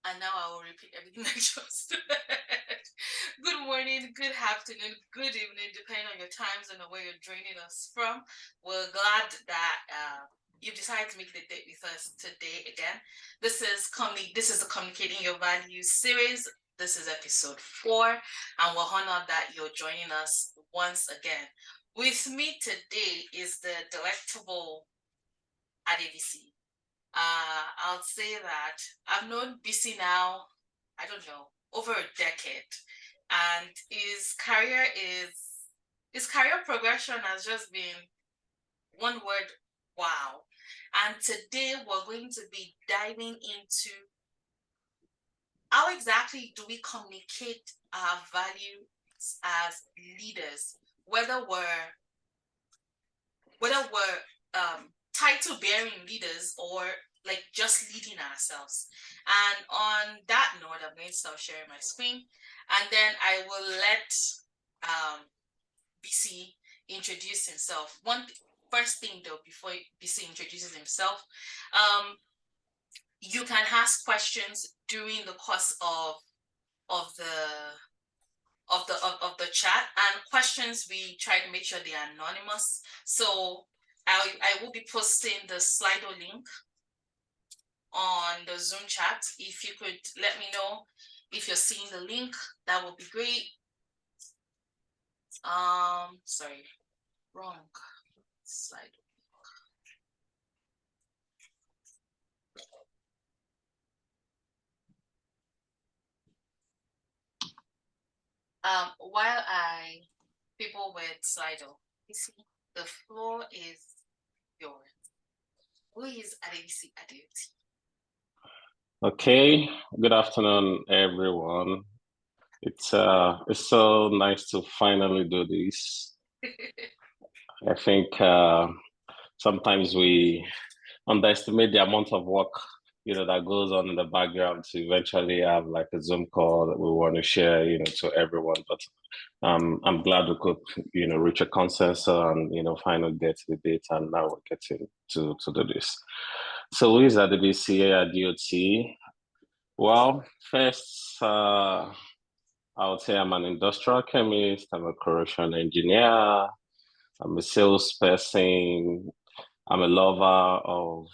And now I will repeat everything I just said. Good morning, good afternoon, good evening, depending on your time zone and where you're joining us from. We're glad that you've decided to make the date with us today again. This is the Communicating Your Values series. This is episode 4, and we're honored that you're joining us once again. With me today is the delectable Adebisi. I'll say that I've known BC now, I don't know, over a decade, and his career progression has just been one word, wow. And today we're going to be diving into how exactly do we communicate our values as leaders, whether we're title bearing leaders or like just leading ourselves. And on that note, I'm going to start sharing my screen, and then I will let BC introduce himself. First thing though, before BC introduces himself, you can ask questions during the course of the chat, and questions we try to make sure they are anonymous. So I will be posting the Slido link on the Zoom chat. If you could let me know if you're seeing the link, that would be great. Sorry, wrong slide. While people with Slido, you see, the floor is yours. Who is Adebisi Adeoti? Okay, good afternoon, everyone. It's so nice to finally do this. I think sometimes we underestimate the amount of work that goes on in the background to eventually have like a Zoom call that we want to share to everyone. But I'm glad we could reach a consensus and finally get to the date, and now we're getting to do this. So who is Adebisi Adeoti? Well, first, I would say I'm an industrial chemist, I'm a corrosion engineer, I'm a salesperson, I'm a lover of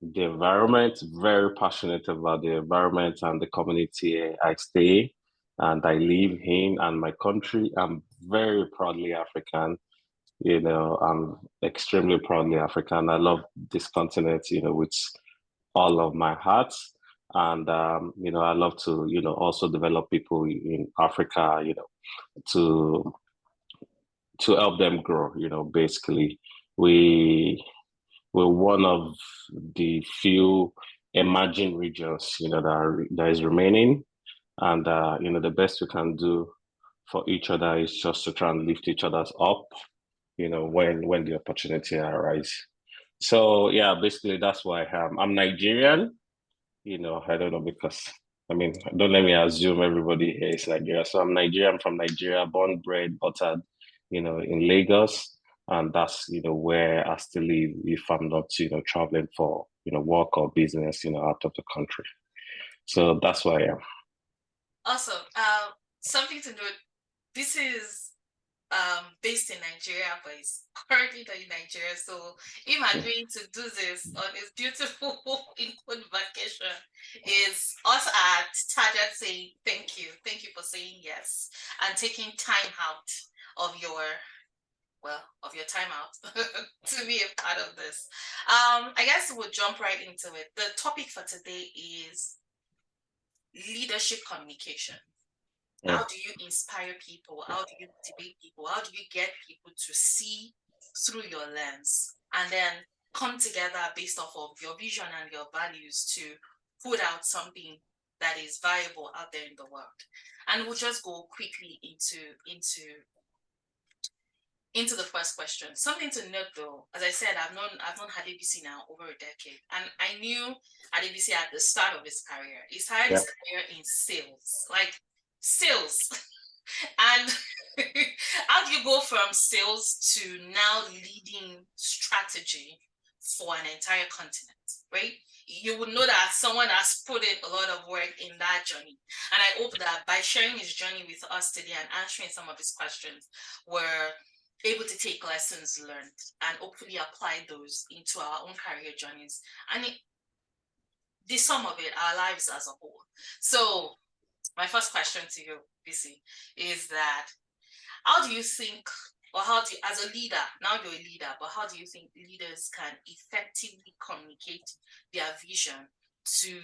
the environment, very passionate about the environment and the community I stay and I live in and my country. I'm very proudly African. I'm extremely proudly African. I love this continent, with all of my heart. And I love to, also develop people in Africa, to help them grow. Basically, we we're one of the few emerging regions, that is remaining. And the best we can do for each other is just to try and lift each other's up, when the opportunity arises. So yeah, basically that's why I'm Nigerian. I don't know because don't let me assume everybody here is Nigeria. So I'm Nigerian, from Nigeria, born, bred, buttered, in Lagos. And that's, where I still live if I'm not, traveling for, work or business, out of the country. So that's why I am. Awesome. Something to note, this is based in Nigeria, but is currently not in Nigeria. So him agreeing to do this on his beautiful Input vacation is us at Target saying thank you. Thank you for saying yes and taking time out of your time out to be a part of this. I guess we'll jump right into it. The topic for today is leadership communication. How do you inspire people? How do you motivate people? How do you get people to see through your lens and then come together based off of your vision and your values to put out something that is viable out there in the world? And we'll just go quickly into the first question. Something to note though, as I said, I've known Adebisi now over a decade, and I knew Adebisi at the start of his career. He started his career in sales, like sales. And how do you go from sales to now leading strategy for an entire continent, right? you would know that someone has put in a lot of work in that journey. And I hope that by sharing his journey with us today and answering some of his questions, we're able to take lessons learned and hopefully apply those into our own career journeys and the sum of it, our lives as a whole. So my first question to you, BC, is that how do you think, or how do you, as a leader, now you're a leader, but how do you think leaders can effectively communicate their vision to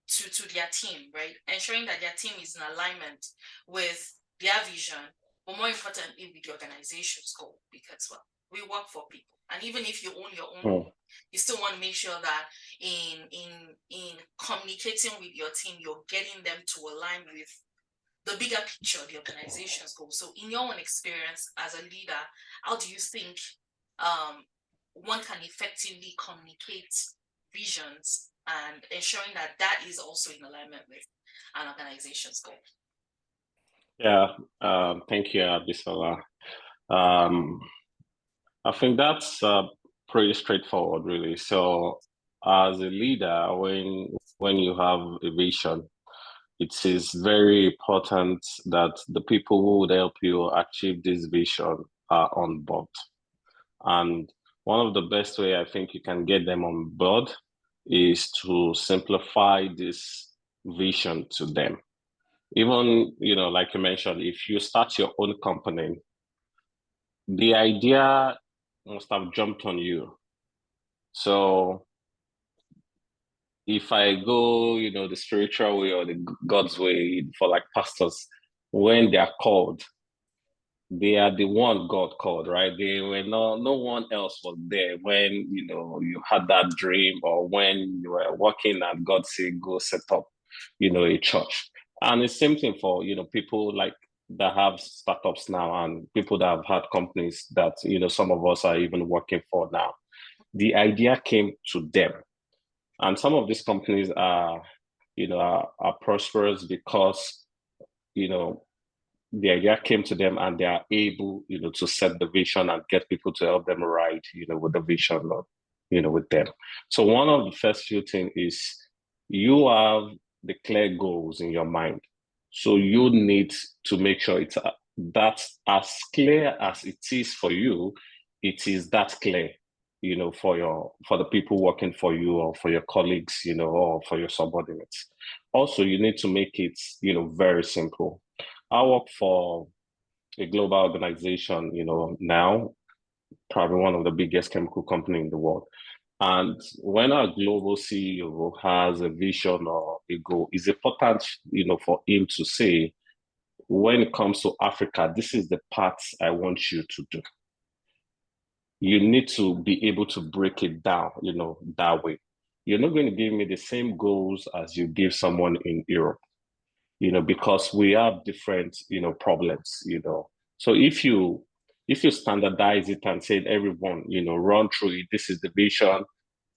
to their team, right? Ensuring that their team is in alignment with their vision, but more importantly, with the organization's goal, because well, we work for people. And even if you own your own home, you still want to make sure that in communicating with your team, you're getting them to align with the bigger picture, the organization's goal. So in your own experience as a leader, how do you think one can effectively communicate visions and ensuring that that is also in alignment with an organization's goal? Yeah, thank you, Abisola. I think that's pretty straightforward, really. So, as a leader, when you have a vision, it is very important that the people who would help you achieve this vision are on board. And one of the best way I think you can get them on board is to simplify this vision to them. Even, like you mentioned, if you start your own company, the idea must have jumped on you. So if I go, the spiritual way or the God's way for like pastors, when they are called, they are the one God called, right? They were no one else was there when you had that dream or when you were working and God said go set up, a church. And it's same thing for people like that have startups now and people that have had companies that some of us are even working for now. The idea came to them. And some of these companies are prosperous because the idea came to them and they are able, to set the vision and get people to help them ride, with the vision, with them. So one of the first few things is you have the clear goals in your mind. So you need to make sure it's that's as clear as it is for you, it is that clear, for the people working for you or for your colleagues, or for your subordinates. Also, you need to make it, very simple. I work for a global organization, now, probably one of the biggest chemical company in the world. And when our global CEO has a vision or a goal, it's important, for him to say, when it comes to Africa, this is the parts I want you to do. You need to be able to break it down, that way. You're not going to give me the same goals as you give someone in Europe, because we have different, problems, So if you standardize it and say everyone, run through it, this is the vision,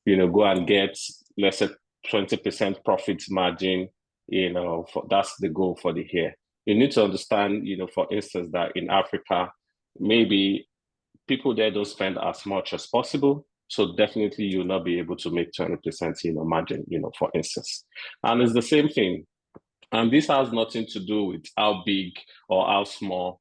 go and get, let's say, 20% profit margin, that's the goal for the year. You need to understand, for instance, that in Africa, maybe people there don't spend as much as possible. So definitely you'll not be able to make 20%, margin, for instance. And it's the same thing. And this has nothing to do with how big or how small,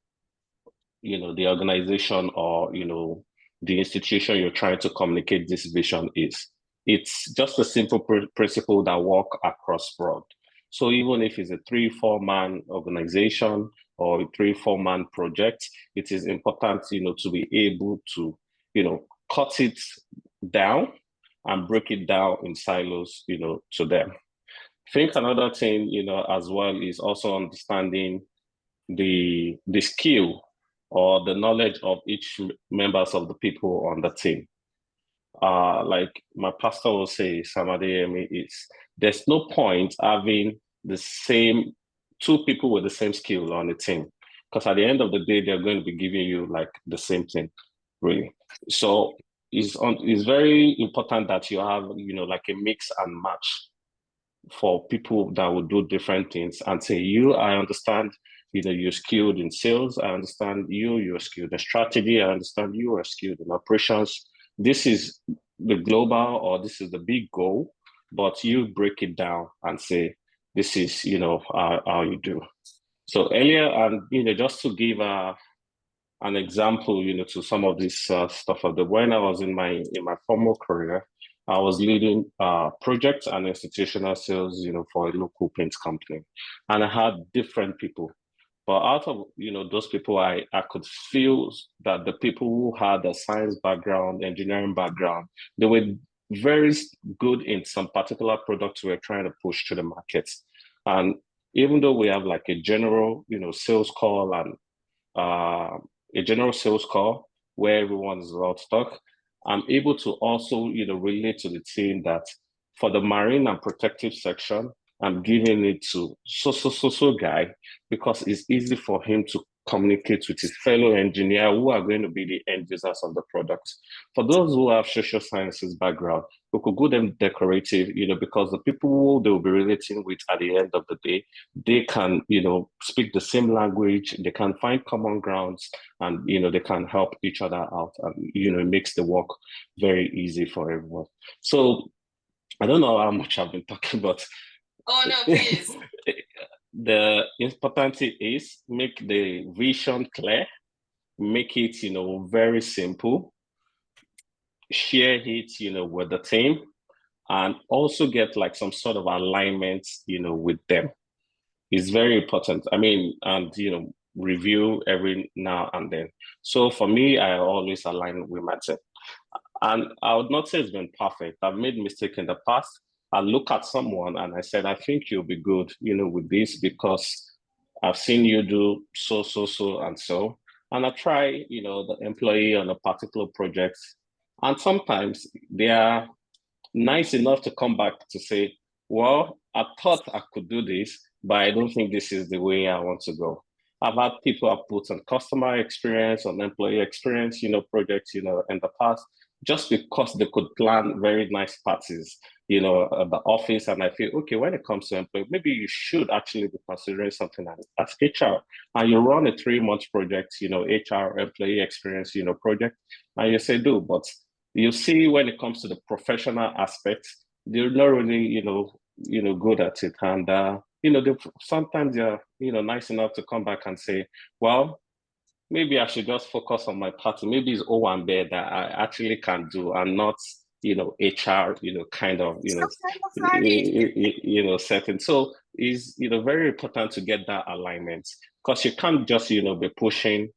the organization or, the institution you're trying to communicate this vision is. It's just a simple principle that work across broad. So even if it's a 3-4 man organization or a 3-4 man project, it is important, to be able to, cut it down and break it down in silos, to them. I think another thing, as well is also understanding the skill or the knowledge of each members of the people on the team. Like my pastor will say, Samadeyemi, is there's no point having the same two people with the same skill on the team, because at the end of the day, they're going to be giving you like the same thing, really. So it's very important that you have, like a mix and match for people that will do different things and say, I understand, you're skilled in sales. I understand you're skilled in strategy. I understand you are skilled in operations. This is the global or this is the big goal. but you break it down and say, this is, how you do. So earlier, and, just to give an example, to some of this stuff of the when I was in my formal career, I was leading projects and institutional sales, for a local paint company, and I had different people. But out of those people, I could feel that the people who had a science background, engineering background, they were very good in some particular products we were trying to push to the markets. And even though we have like a general, sales call and uh, a general sales call where everyone is about stock, I'm able to also, relate to the team that for the marine and protective section, I'm giving it to so guy because it's easy for him to communicate with his fellow engineer who are going to be the end users of the product. For those who have social sciences background, we could go them decorative, because the people who they'll be relating with at the end of the day, they can, speak the same language, they can find common grounds, and, they can help each other out. And, it makes the work very easy for everyone. So I don't know how much I've been talking, but Oh no, please. the important thing is make the vision clear, make it, very simple, share it, with the team, and also get like some sort of alignment, with them. It's very important. I mean, and review every now and then. So for me, I always align with my team. And I would not say it's been perfect. I've made mistake in the past. I look at someone and I said, I think you'll be good, with this because I've seen you do so, and so. And I try, the employee on a particular project. And sometimes they are nice enough to come back to say, well, I thought I could do this, but I don't think this is the way I want to go. I've had people have put on customer experience, on employee experience, projects, in the past, just because they could plan very nice parties, at the office. And I feel, okay, when it comes to employee, maybe you should actually be considering something as HR. And you run a 3 month project, HR, employee experience, project, and you say, do, but you see when it comes to the professional aspects, they're not really, good at it. And they, sometimes they're, nice enough to come back and say, well, maybe I should just focus on my part. Maybe it's O and B that I actually can do and not, HR, kind of, setting. So it's, very important to get that alignment because you can't just, be pushing,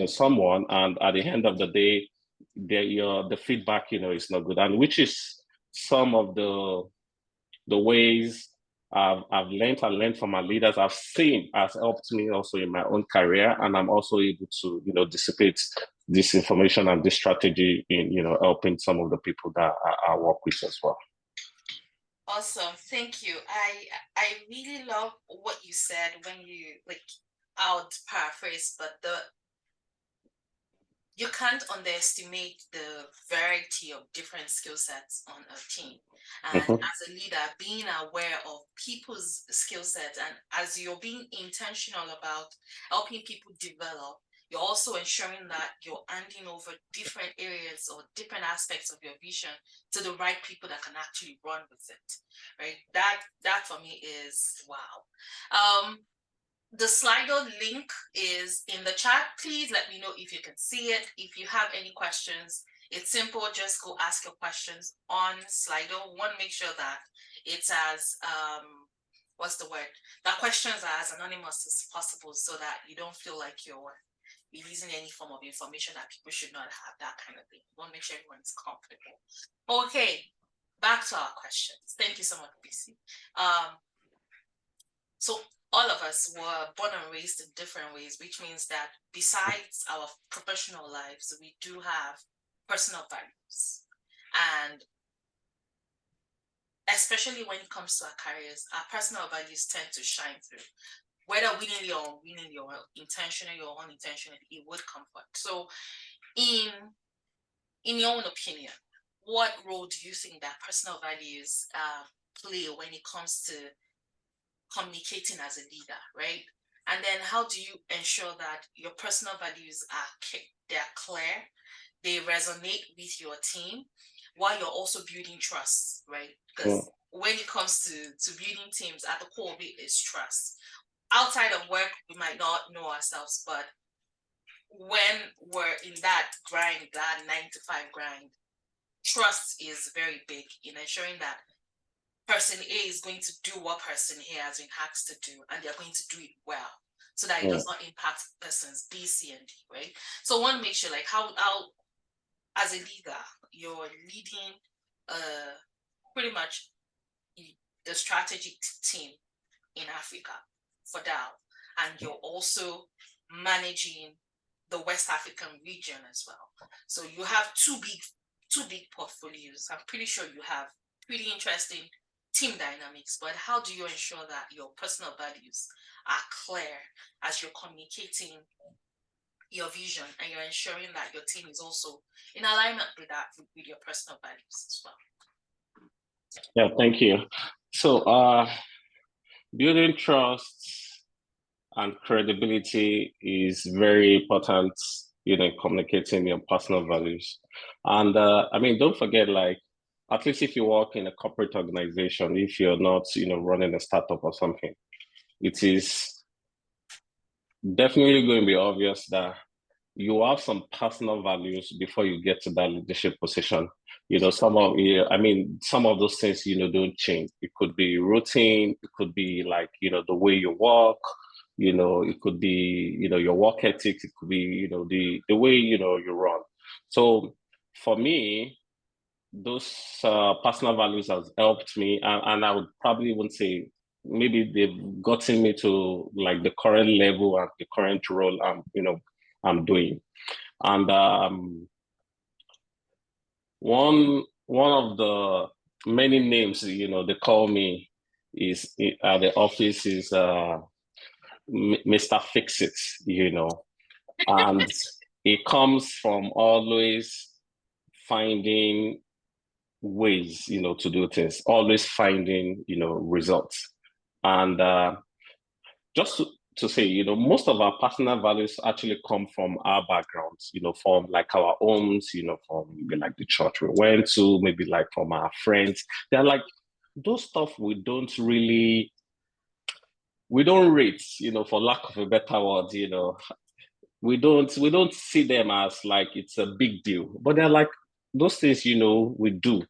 someone and at the end of the day, the feedback, is not good. And which is some of the ways I learned from my leaders. I've seen has helped me also in my own career, and I'm also able to, dissipate this information and this strategy in, helping some of the people that I work with as well. Awesome. Thank you. I really love what you said when you like I would paraphrase, but you can't underestimate the variety of different skill sets on a team. And Mm-hmm. as a leader, being aware of people's skill sets and as you're being intentional about helping people develop, you're also ensuring that you're handing over different areas or different aspects of your vision to the right people that can actually run with it. Right? That for me is wow. The Slido link is in the chat. Please let me know if you can see it. If you have any questions, it's simple. Just go ask your questions on Slido. Want to make sure that it's as what's the word? That questions are as anonymous as possible, so that you don't feel like you're releasing any form of information that people should not have. That kind of thing. We want to make sure everyone's comfortable. Okay, back to our questions. Thank you so much, BC. So all of us were born and raised in different ways, which means that besides our professional lives, we do have personal values. And especially when it comes to our careers, our personal values tend to shine through. Whether willingly or unwillingly or intentionally or unintentionally, it would come forth. So in your own opinion, what role do you think that personal values play when it comes to communicating as a leader, right? And then how do you ensure that your personal values they're clear, they resonate with your team while you're also building trust, right? Because when it comes to building teams, at the core of it is trust. Outside of work, we might not know ourselves, but when we're in that grind, that 9 to 5 grind, trust is very big in ensuring that person A is going to do what person A has been asked to do, and they're going to do it well, so that it does not impact persons B, C, and D, right? So one makes sure, like, how as a leader, you're leading pretty much the strategic team in Africa for DAO, and you're also managing the West African region as well. So you have two big portfolios. I'm pretty sure you have pretty interesting team dynamics, but how do you ensure that your personal values are clear as you're communicating your vision, and you're ensuring that your team is also in alignment with that, with your personal values as well? Yeah, thank you. So building trust and credibility is very important, communicating your personal values. And I mean, don't forget, like, at least if you work in a corporate organization, if you're not, running a startup or something, it is definitely going to be obvious that you have some personal values before you get to that leadership position. Some of those things, don't change. It could be routine, it could be like, the way you walk, it could be, your work ethics, it could be, the way, you run. So for me, those personal values has helped me, and I would probably even say maybe they've gotten me to like the current level and the current role I'm doing. And one of the many names they call me is at the office is Mr. Fix It, and it comes from always finding ways to do things, always finding results. And just to say, most of our personal values actually come from our backgrounds, from like our homes, from maybe like the church we went to, maybe like from our friends. They're like those stuff we don't rate, for lack of a better word, we don't see them as like it's a big deal, but they're like those things, we do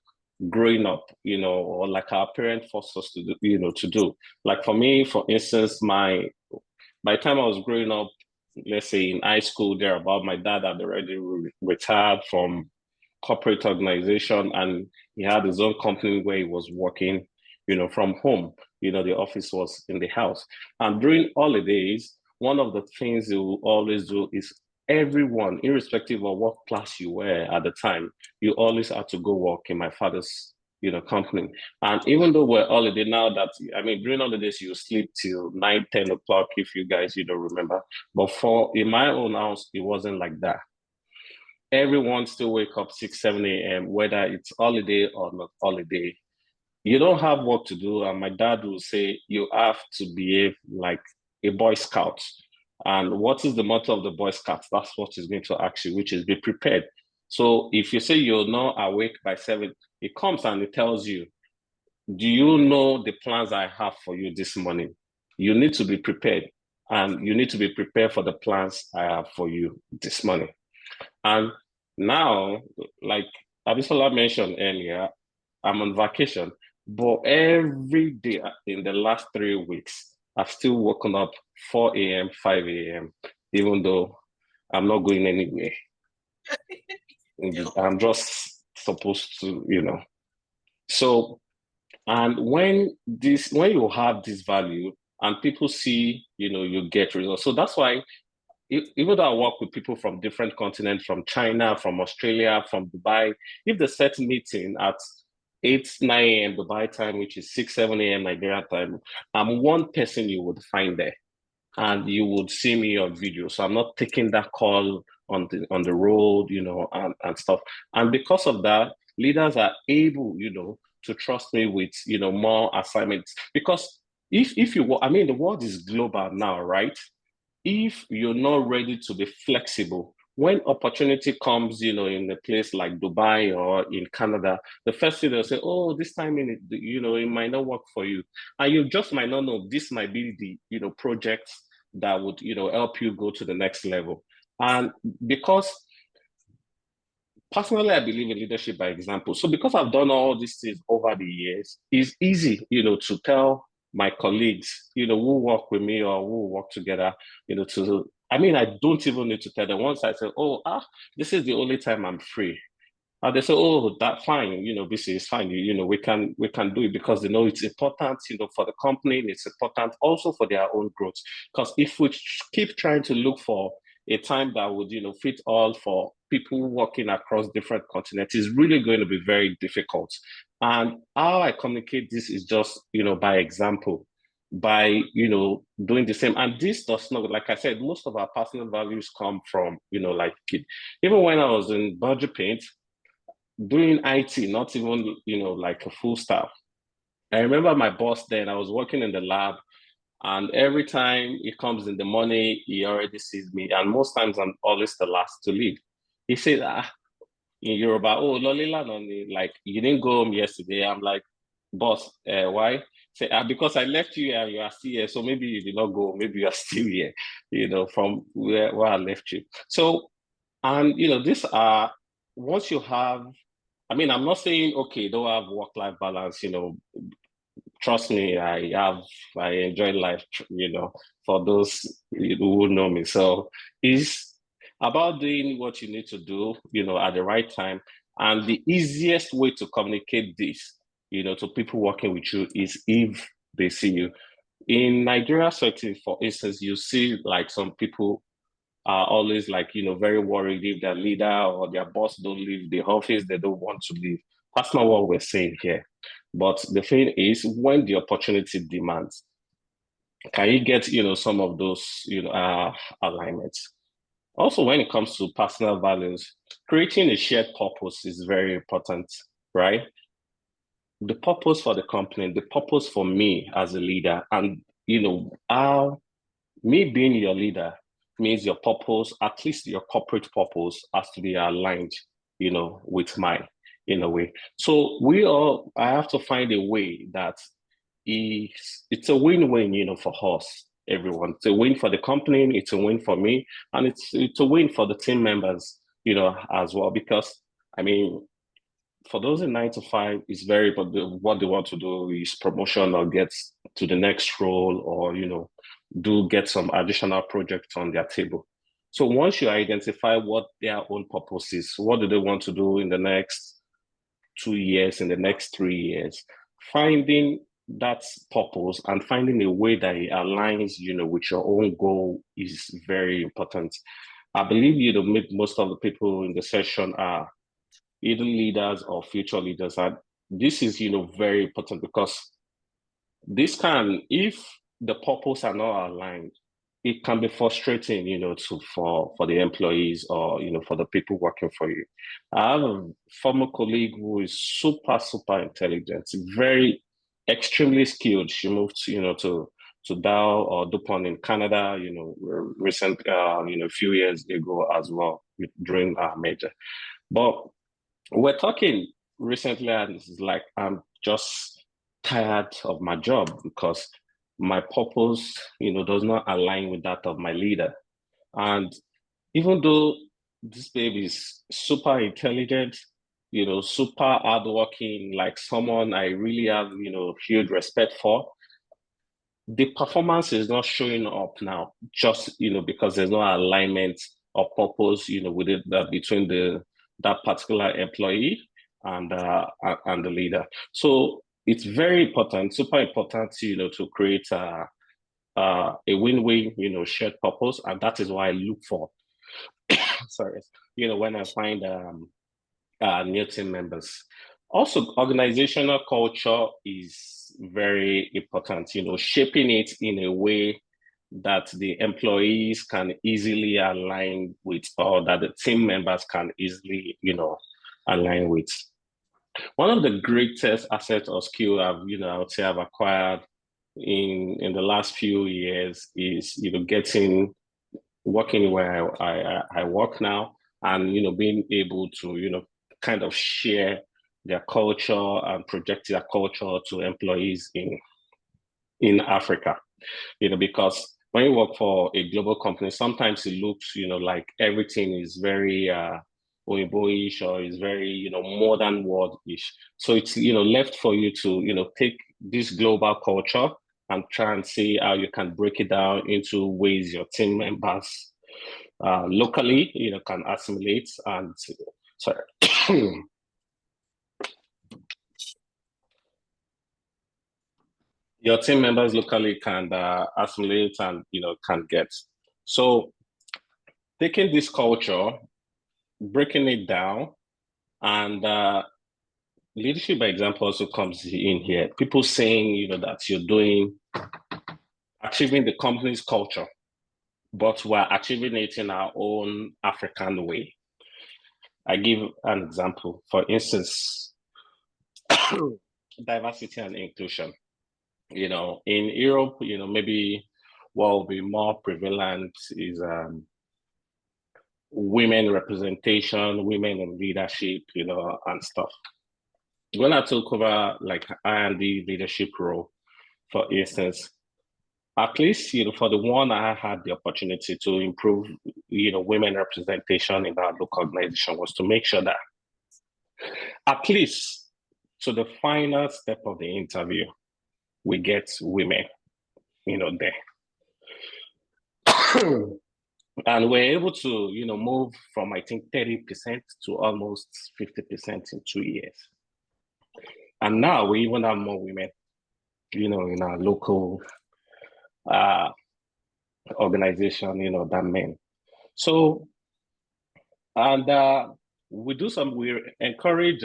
growing up, or like our parents forced us to do, to do. Like for me, for instance, by the time I was growing up, let's say in high school, there about my dad had already retired from corporate organization, and he had his own company where he was working, from home. The office was in the house. And during holidays, one of the things they will always do is everyone, irrespective of what class you were at the time, you always had to go work in my father's company. And even though we're holiday now, that I mean, during holidays you sleep till 9, 10 o'clock, if you guys remember. But for in my own house, it wasn't like that. Everyone still wake up 6, 7 a.m., whether it's holiday or not holiday. You don't have work to do, and my dad will say you have to behave like a Boy Scout. And what is the motto of the Boy Scouts? That's what he's going to ask you, which is be prepared. So if you say you're not awake by 7, it comes and it tells you, do you know the plans I have for you this morning? You need to be prepared, and you need to be prepared for the plans I have for you this morning. And now, like Abisola mentioned earlier, I'm on vacation, but every day in the last 3 weeks, I've still woken up 4 a.m., 5 a.m., even though I'm not going anywhere. I'm just supposed to, So, and when you have this value and people see, you get results. So that's why even though I work with people from different continents, from China, from Australia, from Dubai, if they set meeting at 8, 9 a.m. Dubai time, which is 6, 7 a.m. Nigeria time, I'm one person you would find there, and you would see me on video. So I'm not taking that call on the road, and stuff. And because of that, leaders are able, to trust me with, more assignments. Because if you, I mean, the world is global now, right? If you're not ready to be flexible when opportunity comes, in a place like Dubai or in Canada, the first thing they'll say, oh, this time in it, it might not work for you. And you just might not know this might be the, project that would, help you go to the next level. And because personally, I believe in leadership by example. So because I've done all these things over the years, it's easy, to tell my colleagues, who work with me or who work together, I mean, I don't even need to tell them. Once I say, oh, this is the only time I'm free. And they say, "Oh, that fine. This is fine. We can do it because they know it's important. For the company, it's important also for their own growth. Because if we keep trying to look for a time that would, fit all for people working across different continents, is really going to be very difficult. And how I communicate this is just, by example, by doing the same. And this does not, like I said, most of our personal values come from, like even when I was in budget paint doing IT, not even, like a full staff. I remember my boss then, I was working in the lab, and every time he comes in the morning, he already sees me. And most times I'm always the last to leave. He said, in Yoruba, oh, Lolila, like, you didn't go home yesterday. I'm like, boss, why? Say, because I left you and you are still here. So maybe you did not go, maybe you are still here, from where I left you. So, and, these are, once you have I mean, I'm not saying okay, don't have work-life balance. Trust me, I enjoy life. For those who know me, so it's about doing what you need to do. At the right time, and the easiest way to communicate this, to people working with you is if they see you. In Nigeria setting, for instance, you see like some people are always like, very worried if their leader or their boss don't leave the office, they don't want to leave. That's not what we're saying here. But the thing is, when the opportunity demands, can you get, some of those, alignments? Also, when it comes to personal values, creating a shared purpose is very important, right? The purpose for the company, the purpose for me as a leader, and, our me being your leader means your purpose, at least your corporate purpose, has to be aligned, with mine in a way. So I have to find a way that it's a win-win, for us, everyone. It's a win for the company, it's a win for me, and it's a win for the team members, as well. Because I mean, for those in 9 to 5, it's very, but what they want to do is promotion or get to the next role or, do get some additional projects on their table. So once you identify what their own purpose is, what do they want to do in the next 2 years, in the next 3 years, finding that purpose and finding a way that it aligns, with your own goal is very important. I believe, most of the people in the session are either leaders or future leaders. And this is, very important because if the purpose are not aligned, it can be frustrating, for the employees or, for the people working for you. I have a former colleague who is super, super intelligent, very extremely skilled. She moved, to Dow or DuPont in Canada, a few years ago as well during our major. But we're talking recently, and it's like I'm just tired of my job because my purpose, does not align with that of my leader. And even though this baby is super intelligent, super hardworking, like someone I really have, huge respect for, the performance is not showing up now just because there's no alignment or purpose within that between that particular employee and the leader. So it's very important, super important to create a win-win shared purpose, and that is why I look for sorry when I find new team members. Also, organizational culture is very important, shaping it in a way that the employees can easily align with, or that the team members can easily, align with. One of the greatest assets or skill I would say I've acquired in the last few years is, getting working where I work now, and being able to kind of share their culture and project their culture to employees in Africa. Because when you work for a global company, sometimes it looks, like everything is very Oyibo-ish, or is very, modern world-ish. So it's, left for you to, take this global culture and try and see how you can break it down into ways your team members locally, can assimilate and sorry. Your team members locally can assimilate and can get. So taking this culture, breaking it down, and leadership by example also comes in here. People saying that you're doing achieving the company's culture, but we're achieving it in our own African way. I give an example. For instance, diversity and inclusion. In Europe, maybe what will be more prevalent is women representation, women in leadership, and stuff. When I took over like R&D leadership role, for instance, at least, for the one I had the opportunity to improve, women representation in our local organization was to make sure that at least to the final step of the interview, we get women, there. And we're able to, move from, I think, 30% to almost 50% in 2 years. And now we even have more women, in our local organization, than men. So, and we encourage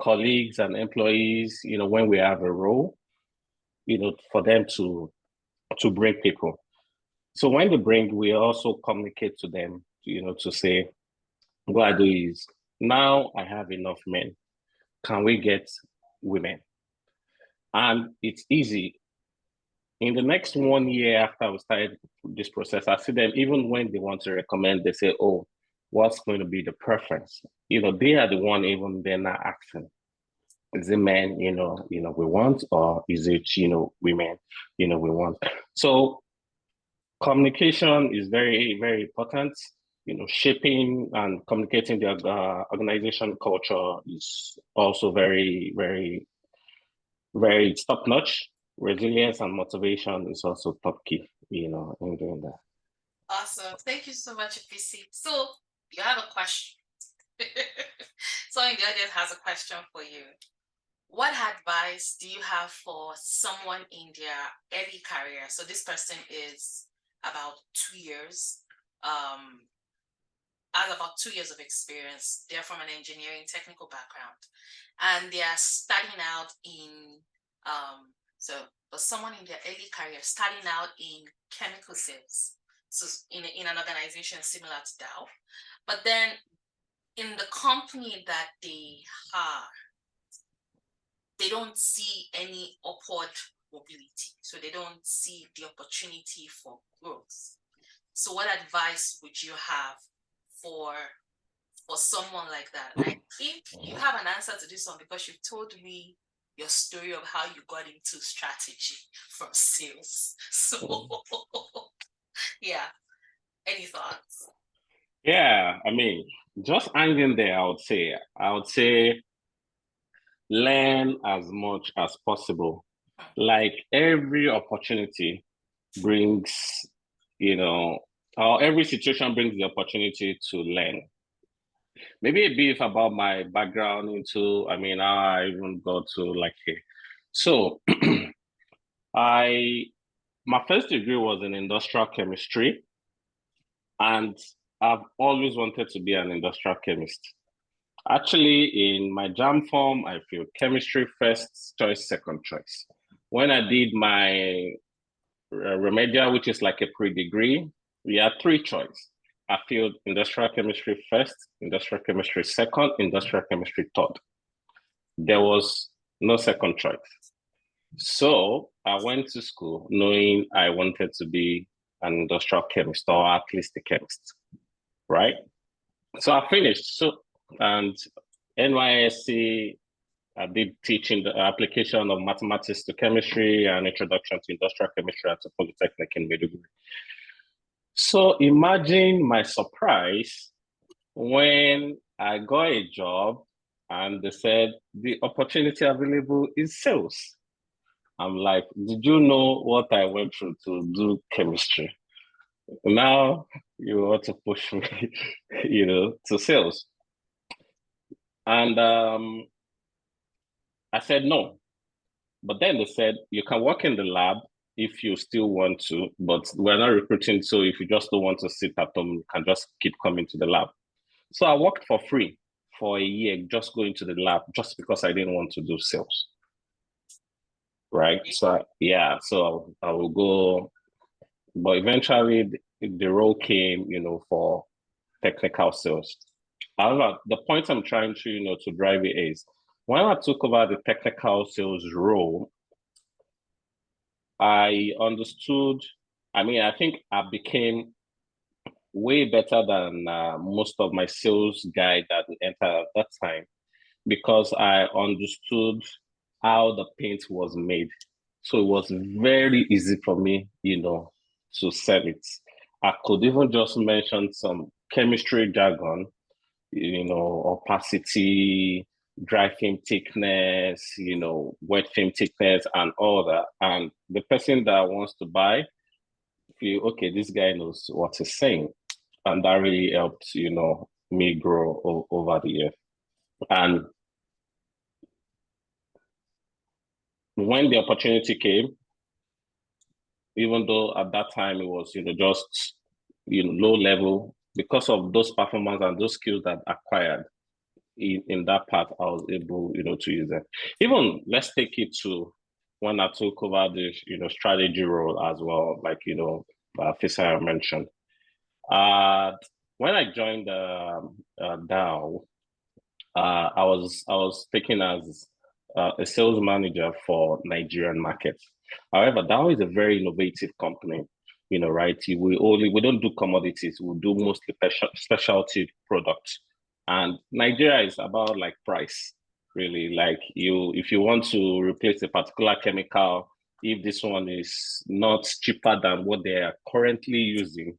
colleagues and employees, when we have a role, for them to bring people. So when they bring, we also communicate to them, to say, what I do is, now I have enough men. Can we get women? And it's easy. In the next 1 year after we started this process, I see them, even when they want to recommend, they say, oh, what's going to be the preference? They are the one even they're not asking. Is it men, we want, or is it, women, we want? So communication is very, very important. Shaping and communicating the organization culture is also very, very, very top notch. Resilience and motivation is also top key, in doing that. Awesome. Thank you so much, Adebisi. So you have a question. Someone in the audience has a question for you. What advice do you have for someone in their early career? So this person is about 2 years, has about 2 years of experience. They're from an engineering technical background, and they are starting out in for someone in their early career, starting out in chemical sales, so in an organization similar to Dow, but then in the company that they are, they don't see any upward mobility, so they don't see the opportunity for growth. So what advice would you have for someone like that? I think you have an answer to this one because you've told me your story of how you got into strategy from sales. So yeah, any thoughts? Yeah, I mean, just hanging there, I would say learn as much as possible. Like every opportunity brings, or every situation brings the opportunity to learn. Maybe a bit about my background into, I mean, how I even got to like it. So my first degree was in industrial chemistry, and I've always wanted to be an industrial chemist. Actually, in my JAM form, I feel chemistry first choice, second choice. When I did my remedial, which is like a pre-degree, we had three choice. I feel industrial chemistry first, industrial chemistry second, industrial chemistry third. There was no second choice. So I went to school knowing I wanted to be an industrial chemist, or at least a chemist, right? So I finished. So, and NYSC, I did teaching the application of mathematics to chemistry and introduction to industrial chemistry at the Polytechnic in Maiduguri. So imagine my surprise when I got a job and they said the opportunity available is sales. I'm like, did you know what I went through to do chemistry? Now you want to push me, to sales. And I said no. But then they said you can work in the lab if you still want to, but we're not recruiting. So if you just don't want to sit at home, you can just keep coming to the lab. So I worked for free for a year, just going to the lab, just because I didn't want to do sales. Right. So yeah, so I will go, but eventually the role came, for technical sales. However, the point I'm trying to, to drive it is when I took over the technical sales role, I understood. I think I became way better than most of my sales guy that entered at that time because I understood how the paint was made. So it was very easy for me, to sell it. I could even just mention some chemistry jargon, opacity, dry film thickness, wet film thickness, and all that. And the person that wants to buy feel, okay, this guy knows what he's saying. And that really helped, me grow over the year. And when the opportunity came, even though at that time it was, just, low level, because of those performance and those skills that I acquired in that part, I was able, to use them. Even let's take it to when I took over the, strategy role as well, like, Fisher mentioned. When I joined DAO, I was taken as a sales manager for Nigerian markets. However, DAO is a very innovative company, right? We don't do commodities, we do mostly specialty products. And Nigeria is about like price, really. Like if you want to replace a particular chemical, if this one is not cheaper than what they are currently using,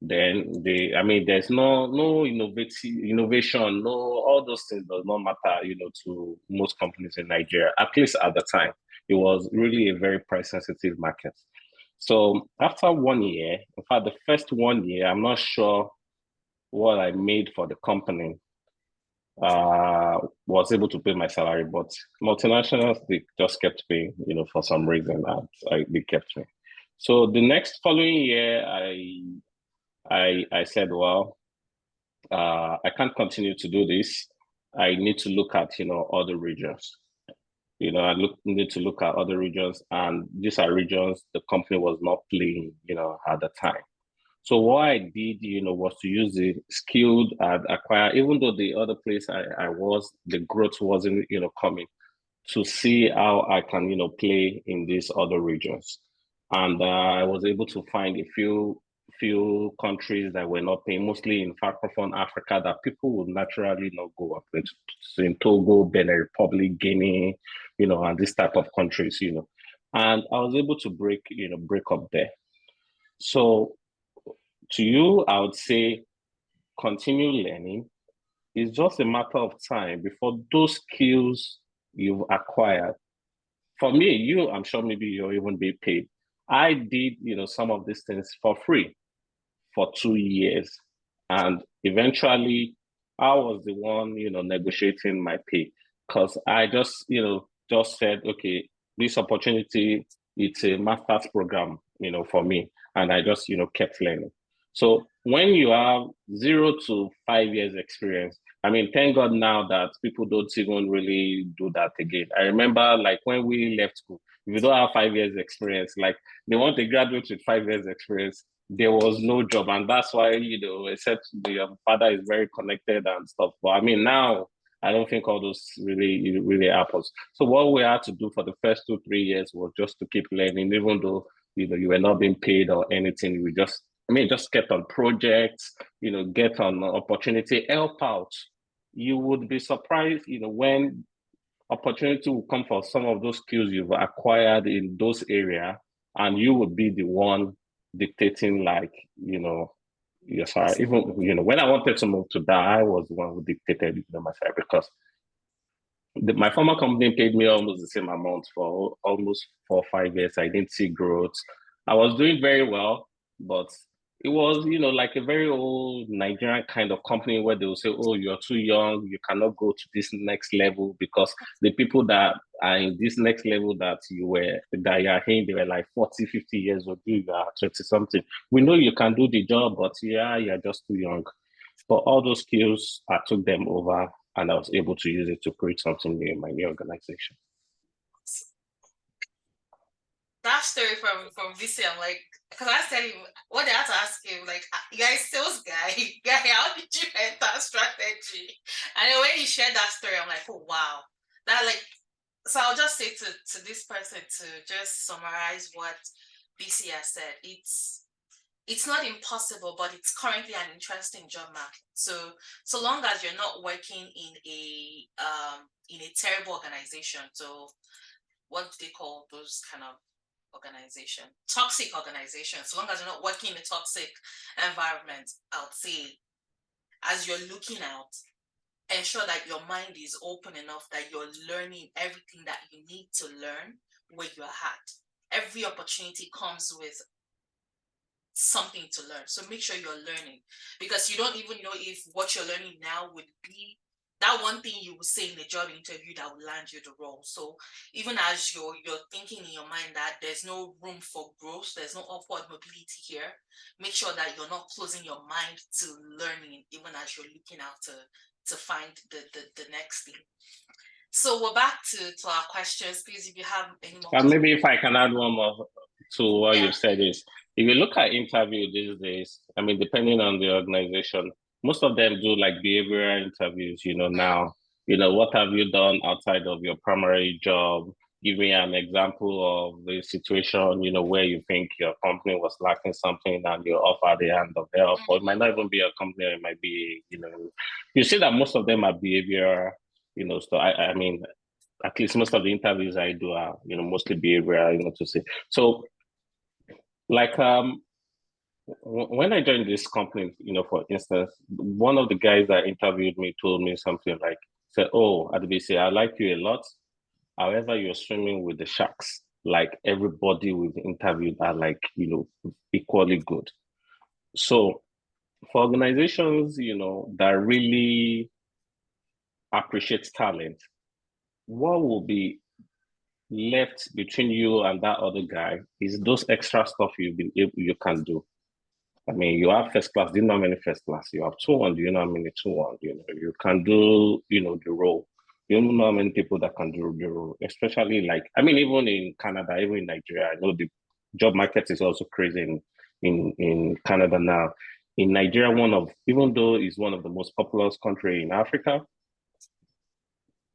then there's no innovation, no, all those things does not matter, to most companies in Nigeria, at least at the time. It was really a very price sensitive market. So after 1 year, in fact, the first 1 year, I'm not sure what I made for the company, was able to pay my salary, but multinationals, they just kept paying, for some reason, and they kept me. So the next following year, I said, well, I can't continue to do this. I need to look at, other regions. Need to look at other regions, and these are regions the company was not playing, at the time. So what I did, was to use the skilled and acquire, even though the other place I was, the growth wasn't, coming, to see how I can, play in these other regions. And I was able to find a few countries that were not paying, mostly in Francophone Africa, that people would naturally not go up into, in Togo, Benin Republic, Guinea, and this type of countries, And I was able to break up there. So to you, I would say continue learning. It's just a matter of time before those skills you've acquired. For me, I'm sure maybe you'll even be paid. I did, some of these things for free for 2 years. And eventually I was the one, negotiating my pay because I just said, okay, this opportunity, it's a master's program, for me. And I just, kept learning. So when you have 0 to 5 years experience, thank God now that people don't even really do that again. I remember like when we left school, if you don't have 5 years experience, like they want a graduate with 5 years experience, there was no job. And that's why, except the father is very connected and stuff. But now I don't think all those really happens. So what we had to do for the first 2, 3 years was just to keep learning, even though you were not being paid or anything. You just, just get on projects, get on opportunity, help out. You would be surprised, when opportunity will come for some of those skills you've acquired in those areas, and you would be the one dictating, like, yes, even, when I wanted to move to that, I was the one who dictated, myself, because my former company paid me almost the same amount for almost 4 or 5 years. I didn't see growth. I was doing very well, but it was, like a very old Nigerian kind of company where they will say, "Oh, you're too young. You cannot go to this next level because the people that are in this next level that you are in, they were like 40, 50 years old. You are 20 something. We know you can do the job, but yeah, you're just too young." But all those skills, I took them over and I was able to use it to create something new in my new organization. That story from VC, I'm like, because I was telling him what they had to ask him, like, you guys sales guy, how did you enter strategy? And then when he shared that story, I'm like, oh wow, that like. So I'll just say to this person to just summarize what BC has said. It's not impossible, but it's currently an interesting job market. So long as you're not working in a terrible organization, so what do they call those kind of organization? Toxic organization. So long as you're not working in a toxic environment, I would say as you're looking out, ensure that your mind is open enough that you're learning everything that you need to learn where you're at. Every opportunity comes with something to learn. So make sure you're learning, because you don't even know if what you're learning now would be that one thing you will say in a job interview that will land you the role. So even as you're thinking in your mind that there's no room for growth, there's no upward mobility here, make sure that you're not closing your mind to learning even as you're looking out to find the next thing. So we're back to our questions. Please, if you have any more questions. Maybe if I can add one more to what Yeah. you've said is, if you look at interview these days, depending on the organization, most of them do like behavioral interviews, now, what have you done outside of your primary job? Give me an example of the situation, where you think your company was lacking something and you offer the hand of help, or it might not even be a company, it might be, you see that most of them are behavioral, so at least most of the interviews I do are, mostly behavioral, to say. So like when I joined this company, for instance, one of the guys that interviewed me told me something like, said, "Oh, Adebisi, I like you a lot. However, you're swimming with the sharks. Like everybody we've interviewed are like, equally good." So for organizations, that really appreciate talent, what will be left between you and that other guy is those extra stuff you can do. You have first class. Do you know how many first class? You have 2-1. Do you know how many 2-1? You can do, the role. You don't know how many people that can do the role, especially like, even in Canada, even in Nigeria, I know the job market is also crazy in Canada now. In Nigeria, even though it's one of the most populous country in Africa,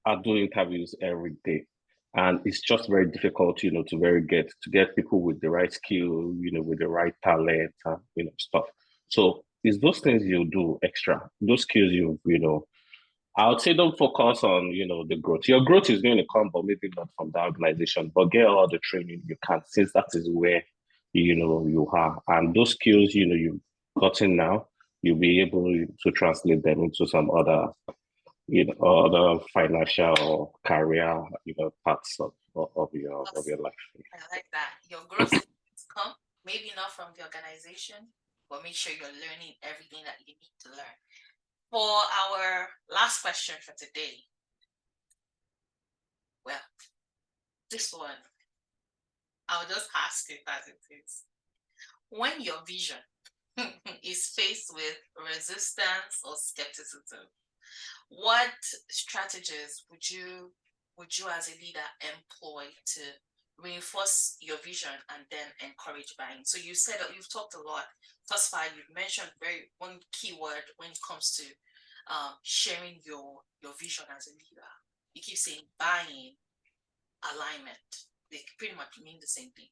I do interviews every day. And it's just very difficult, to get people with the right skill, with the right talent, and, stuff. So it's those things you do extra, those skills I would say don't focus on, the growth. Your growth is going to come, but maybe not from the organization, but get all the training you can, since that is where, you are. And those skills, you've gotten now, you'll be able to translate them into some other financial or career, parts of your life. I like that. Your growth is come, maybe not from the organization, but make sure you're learning everything that you need to learn. For our last question for today, well, this one, I'll just ask it as it is. When your vision is faced with resistance or skepticism, what strategies would you as a leader employ to reinforce your vision and then encourage buying? So you said that you've talked a lot thus far. You've mentioned one key word when it comes to sharing your vision as a leader. You keep saying buying, alignment. They pretty much mean the same thing.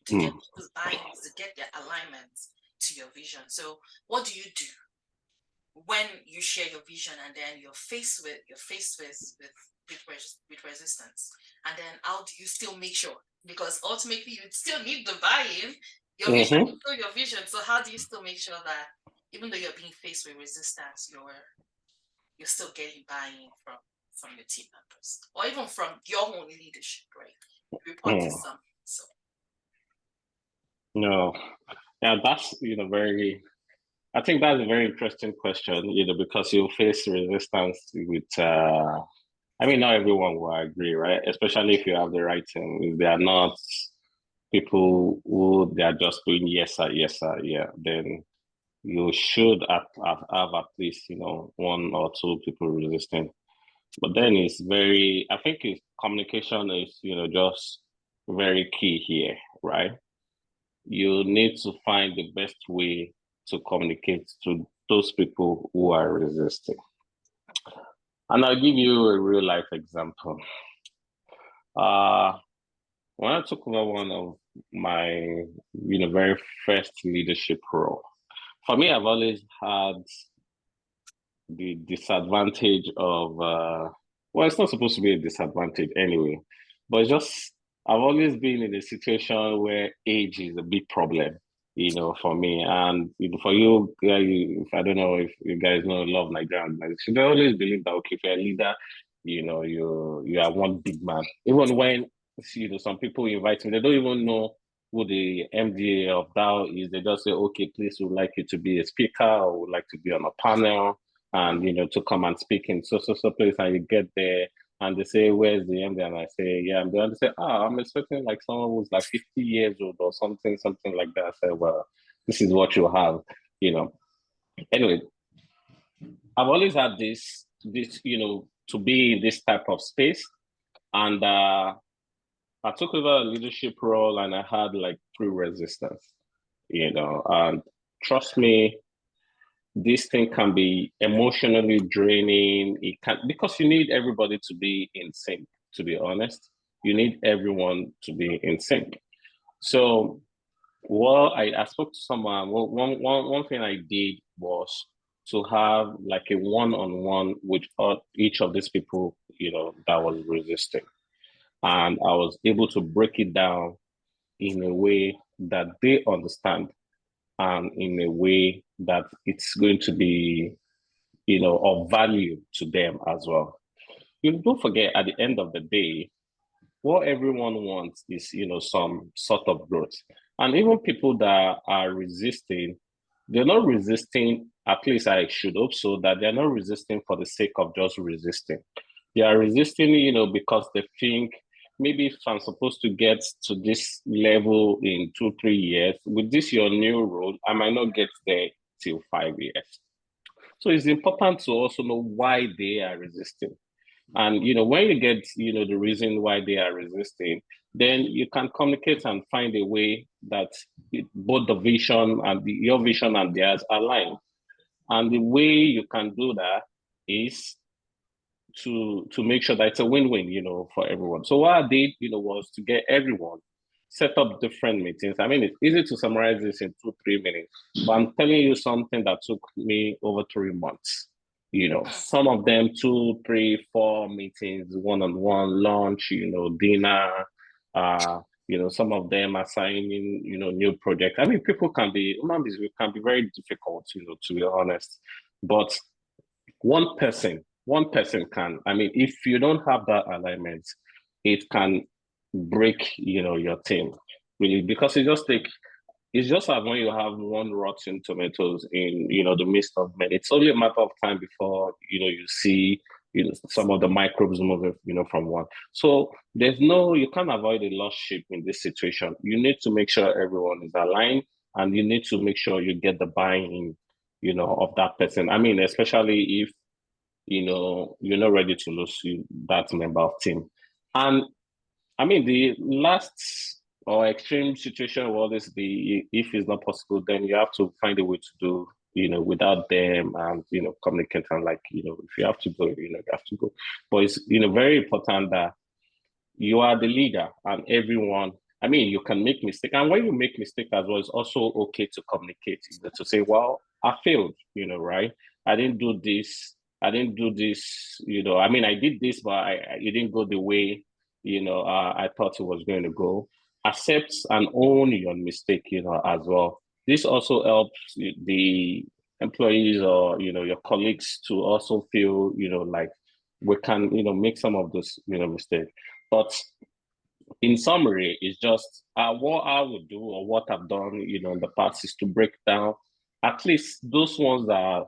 to get people's buy-ins, to get their alignment to your vision. So what do you do when you share your vision and then you're faced with with resistance? And then how do you still make sure? Because ultimately you still need the buy-in. Your vision is still your vision. So how do you still make sure that even though you're being faced with resistance, you're still getting buy-in from your team members, or even from your own leadership, right? You report to some. So no, yeah, that's very. I think that's a very interesting question, because you face resistance with. I mean, not everyone will agree, right? Especially if you have the right team. If they are not people who they are just doing yes sir, yeah, then you should have at least one or two people resisting. But then I think communication is just very key here, right? You need to find the best way to communicate to those people who are resisting. And I'll give you a real life example. When I took over one of my very first leadership role, for me, I've always had the disadvantage of well, it's not supposed to be a disadvantage anyway, but it's just I've always been in a situation where age is a big problem, for me. And for you, if I don't know if you guys know a lot of Nigerian organizations, they always believe that okay, if you're a leader, you are one big man. Even when some people invite me, they don't even know who the MD of DAO is. They just say, okay, please, we'd like you to be a speaker or would like to be on a panel and to come and speak in so place. And you get there and they say, where's the MD? And I say, yeah, I'm there. And they say, I'm expecting like someone who's like 50 years old or something like that. I say, well, this is what you have. Anyway, I've always had this to be in this type of space. And I took over a leadership role and I had like pre-resistance, and trust me, this thing can be emotionally draining. It can, because you need everybody to be in sync, to be honest. You need everyone to be in sync. So I spoke to someone. One thing I did was to have like a one-on-one with each of these people, that was resisting. And I was able to break it down in a way that they understand and in a way that it's going to be, of value to them as well. You don't forget at the end of the day, what everyone wants is, some sort of growth. And even people that are resisting, they're not resisting, at least I should hope so, that they're not resisting for the sake of just resisting. They are resisting, because they think maybe if I'm supposed to get to this level in 2, 3 years, with this your new role, I might not get there till 5 years. So it's important to also know why they are resisting. And when you get the reason why they are resisting, then you can communicate and find a way that both the vision and your vision and theirs align. And the way you can do that is to make sure that it's a win-win, for everyone. So what I did, was to get everyone set up different meetings. I mean, it's easy to summarize this in 2, 3 minutes, but I'm telling you something that took me over 3 months. Some of them 2, 3, 4 meetings, one-on-one, lunch, dinner, some of them assigning, new projects. I mean, human beings can be very difficult, to be honest. But one person can, I mean, if you don't have that alignment, it can break, your team really, because it's just like when you have one rotten tomatoes in, the midst of many. It's only a matter of time before, you see, some of the microbes moving, from one. So you can't avoid a lost sheep in this situation. You need to make sure everyone is aligned and you need to make sure you get the buy-in, of that person. I mean, especially if, you're not ready to lose that member of team. And I mean, the last or extreme situation will always be if it's not possible, then you have to find a way to do, without them and, communicate and like, if you have to go, you have to go. But it's, very important that you are the leader and everyone I mean, you can make mistake, and when you make mistake as well, it's also okay to communicate, to say, well, I failed, right? I didn't do this. I didn't do this, I mean, I did this, but it didn't go the way, I thought it was going to go. Accept and own your mistake, as well. This also helps the employees or, your colleagues to also feel, like we can, make some of those, mistakes. But in summary, it's just what I would do or what I've done, in the past is to break down at least those ones that are,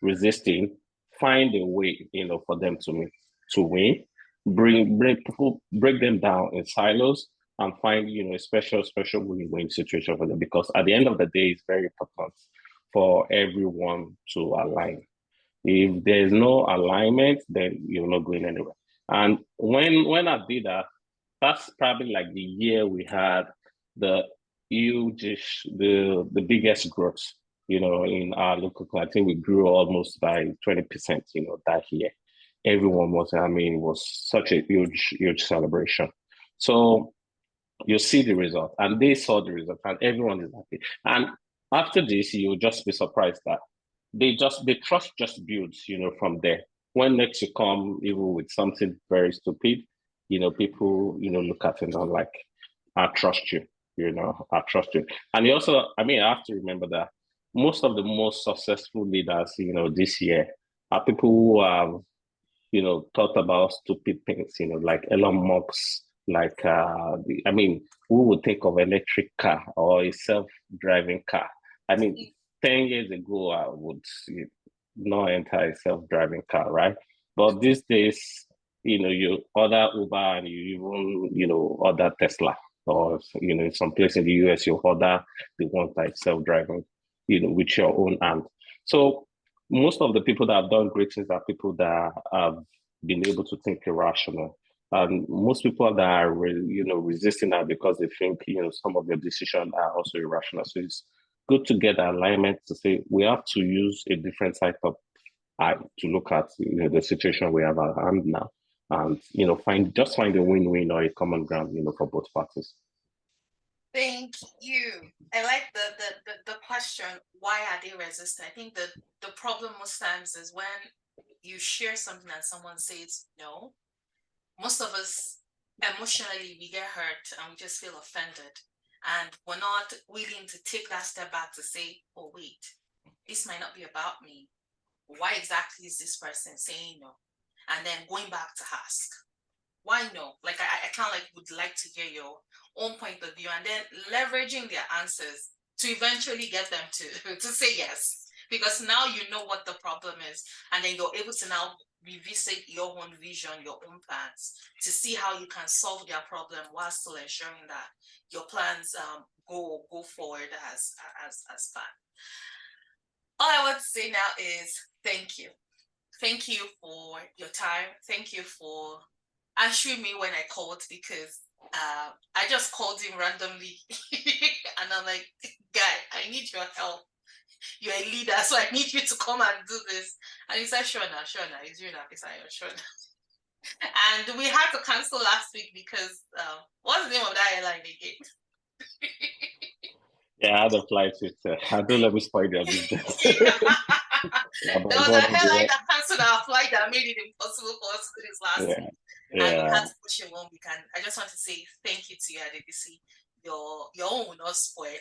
resisting, find a way, for them to win, break them down in silos and find, a special win-win situation for them. Because at the end of the day, it's very important for everyone to align. If there's no alignment, then you're not going anywhere. And when I did that, that's probably like the year we had the the biggest growth, in our local club. I think we grew almost by 20%, that year. Everyone was, I mean, it was such a huge celebration. So you see the result, and they saw the result, and everyone is happy. And after this, you'll just be surprised that the trust just builds, from there. When next you come, even with something very stupid, people, look at it and are like, I trust you, I trust you. And you also, I mean, I have to remember that most of the most successful leaders, this year are people who have, thought about stupid things, like Elon Musk, like, I mean, who would think of electric car or a self-driving car? I mean, 10 years ago, I would not enter a self-driving car, right? But these days, you order Uber and you even, order Tesla, or, in some place in the US, you order the one that is self-driving, with your own hand. So most of the people that have done great things are people that have been able to think irrational. And most people that are, resisting that because they think, some of their decisions are also irrational. So it's good to get alignment to say we have to use a different type of eye to look at, the situation we have at hand now, and find a win-win or a common ground, for both parties. Thank you. I like the question, why are they resistant? I think the problem most times is when you share something and someone says no. Most of us emotionally we get hurt and we just feel offended. And we're not willing to take that step back to say, oh wait, this might not be about me. Why exactly is this person saying no? And then going back to ask, why no? Like I kind of like would like to hear your own point of view, and then leveraging their answers to eventually get them to to say yes, because now you know what the problem is, and then you're able to now revisit your own vision, your own plans, to see how you can solve their problem while still ensuring that your plans go forward as planned. All I want to say now is thank you. Thank you for your time. Thank you for answering me when I called, because I just called him randomly and I'm like, guy, I need your help. You're a leader, so I need you to come and do this. And he said, sure now. He's doing that. He's like, sure now. And we had to cancel last week because what's the name of that airline again? Yeah, I had a flight with, I don't let me spoil their business. Yeah, but There it's was one a of the, airline that cancelled our flight that made it impossible for us to do this last yeah, week. And we yeah. had to push it 1 week. And I just want to say thank you to you, Adebisi. Your own will not spoil.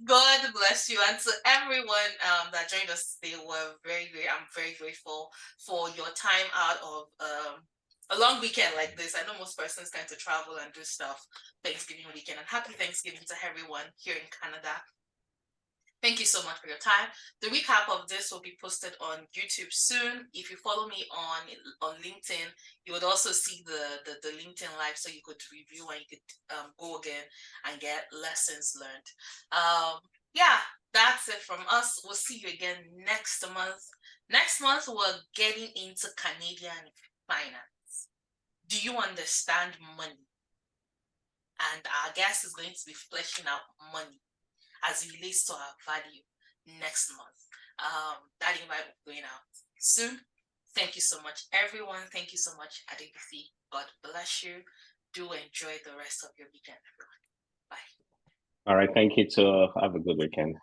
God bless you. And to everyone that joined us today, I'm very grateful for your time out of a long weekend like this. I know most persons tend to travel and do stuff Thanksgiving weekend. And happy Thanksgiving to everyone here in Canada. Thank you so much for your time. The recap of this will be posted on YouTube soon. If you follow me on LinkedIn, you would also see the LinkedIn live, so you could review and you could go again and get lessons learned. Yeah, that's it from us. We'll see you again next month. Next month, we're getting into Canadian finance. Do you understand money? And our guest is going to be fleshing out money as it relates to our value next month. That invite will be going out soon. Thank you so much, everyone. Thank you so much, Adebisi. God bless you. Do enjoy the rest of your weekend, everyone. Bye. All right. Thank you too. Have a good weekend.